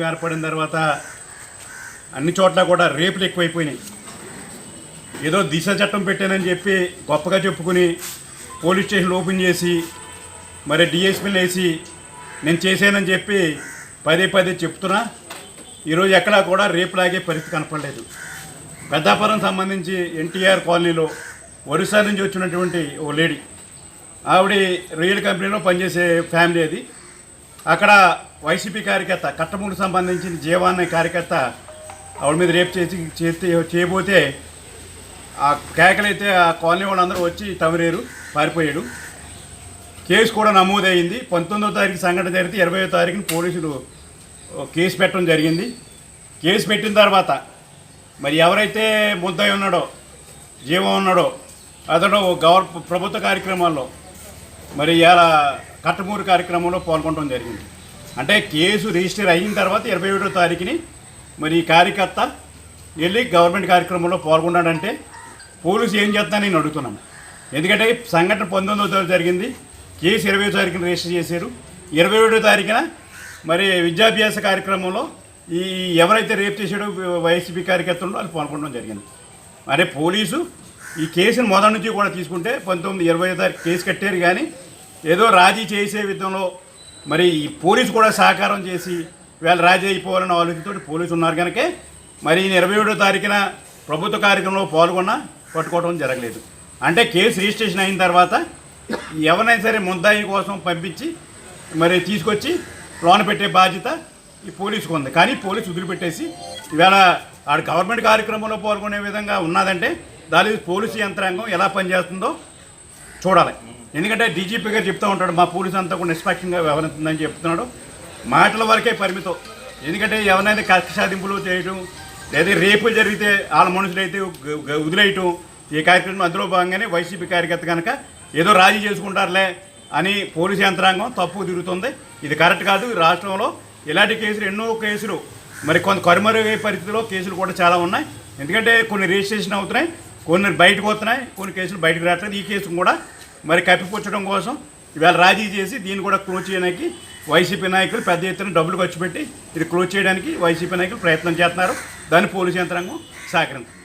ఏర్పడిన తర్వాత అన్ని చోట్ల కూడా రేపులు ఎక్కువైపోయినాయి. ఏదో దిశ చట్టం పెట్టానని చెప్పి గొప్పగా చెప్పుకుని పోలీస్ స్టేషన్లు ఓపెన్ చేసి మరి డిఎస్పీలు వేసి నేను చేశానని చెప్పి పదే పదే చెప్తున్నా ఈరోజు ఎక్కడా కూడా రేపులాగే పరిస్థితి కనపడలేదు. పెద్దాపురం సంబంధించి ఎన్టీఆర్ కాలనీలో ఒరిస్సా నుంచి వచ్చినటువంటి ఓ లేడీ, ఆవిడ రియల్ కంపెనీలో పనిచేసే ఫ్యామిలీ అది. అక్కడ వైసీపీ కార్యకర్త కట్టమూడికి సంబంధించిన జీవా అనే కార్యకర్త ఆవిడ మీద రేపు చేయబోతే ఆ కేకలైతే ఆ కాలనీ వాళ్ళందరూ వచ్చి తమిరేరు పారిపోయాడు. కేసు కూడా నమోదైంది. 19వ తారీఖు సంఘటన జరిగితే 20వ తారీఖున పోలీసులు కేసు పెట్టడం జరిగింది. కేసు పెట్టిన తర్వాత మరి ఎవరైతే ముద్దాయి ఉన్నాడో, జీవం ఉన్నాడో అతడు ప్రభుత్వ కార్యక్రమాల్లో మరి ఇలా కట్టమూరు కార్యక్రమంలో పాల్గొనడం జరిగింది. అంటే కేసు రిజిస్టర్ అయిన తర్వాత 27వ తారీఖుని మరి ఈ కార్యకర్త వెళ్ళి గవర్నమెంట్ కార్యక్రమంలో పాల్గొన్నాడంటే పోలీసు ఏం చేస్తానని నేను అడుగుతున్నాను. ఎందుకంటే సంఘటన 19వ తారీఖు జరిగింది, కేసు 20వ తారీఖున రిజిస్టర్ చేశారు. 27వ తారీఖున మరి విద్యాభ్యాస కార్యక్రమంలో ఈ ఎవరైతే రేపు చేసాడో వైసీపీ కార్యకర్తలు వాళ్ళు పాల్గొనడం జరిగింది. అరే పోలీసు ఈ కేసును మొదటి నుంచి కూడా తీసుకుంటే 20వ తారీఖు కేసు కట్టారు, కానీ ఏదో రాజీ చేసే విధంలో మరి ఈ పోలీసు కూడా సహకారం చేసి వీళ్ళు రాజీ అయిపోవాలన్న ఆలోచనతో పోలీసు ఉన్నారు కనుకే మరి 27వ తారీఖున ప్రభుత్వ కార్యక్రమంలో పాల్గొన్నా పట్టుకోవడం జరగలేదు. అంటే కేసు రిజిస్ట్రేషన్ అయిన తర్వాత ఎవరైనా సరే ముద్దాయి కోసం పంపించి మరి తీసుకొచ్చి లోన పెట్టే బాధ్యత ఈ పోలీసుకు ఉంది. కానీ పోలీసు వదిలిపెట్టేసి ఇవాళ ఆడ గవర్నమెంట్ కార్యక్రమంలో పాల్గొనే విధంగా ఉన్నదంటే దాని పోలీసు యంత్రాంగం ఎలా పనిచేస్తుందో చూడాలి. ఎందుకంటే డీజీపీ గారు చెప్తూ ఉంటాడు మా పోలీసు అంతా కూడా నిష్పక్షంగా వ్యవహరిస్తుందని చెప్తున్నాడు. మాటల వరకే పరిమితం. ఎందుకంటే ఎవరైనా కక్ష సాధింపులు చేయడం లేదా రేపులు జరిగితే వాళ్ళ మనుషులైతే వదిలేయటం ఈ కార్యక్రమం అందులో భాగంగానే వైసీపీ కార్యకర్త కనుక ఏదో రాజీ చేసుకుంటారులే అని పోలీసు యంత్రాంగం తప్పు తిరుగుతుంది. ఇది కరెక్ట్ కాదు. రాష్ట్రంలో ఇలాంటి కేసులు ఎన్నో కేసులు మరి కొంత కరుమరుగయ్యే పరిస్థితిలో కేసులు కూడా చాలా ఉన్నాయి. ఎందుకంటే కొన్ని రిజిస్ట్రేషన్ అవుతున్నాయి, కొన్ని బయటకు వస్తున్నాయి, కొన్ని కేసులు బయటకు రావట్లేదు. ఈ కేసును కూడా మరి కప్పిపుచ్చడం కోసం ఇవాళ రాజీ చేసి దీన్ని కూడా క్లోజ్ చేయడానికి వైసీపీ నాయకులు పెద్ద ఎత్తున డబ్బులు ఖర్చు పెట్టి ఇది క్లోజ్ చేయడానికి వైసీపీ నాయకులు ప్రయత్నం చేస్తున్నారు. దాన్ని పోలీసు యంత్రాంగం సహకరించారు.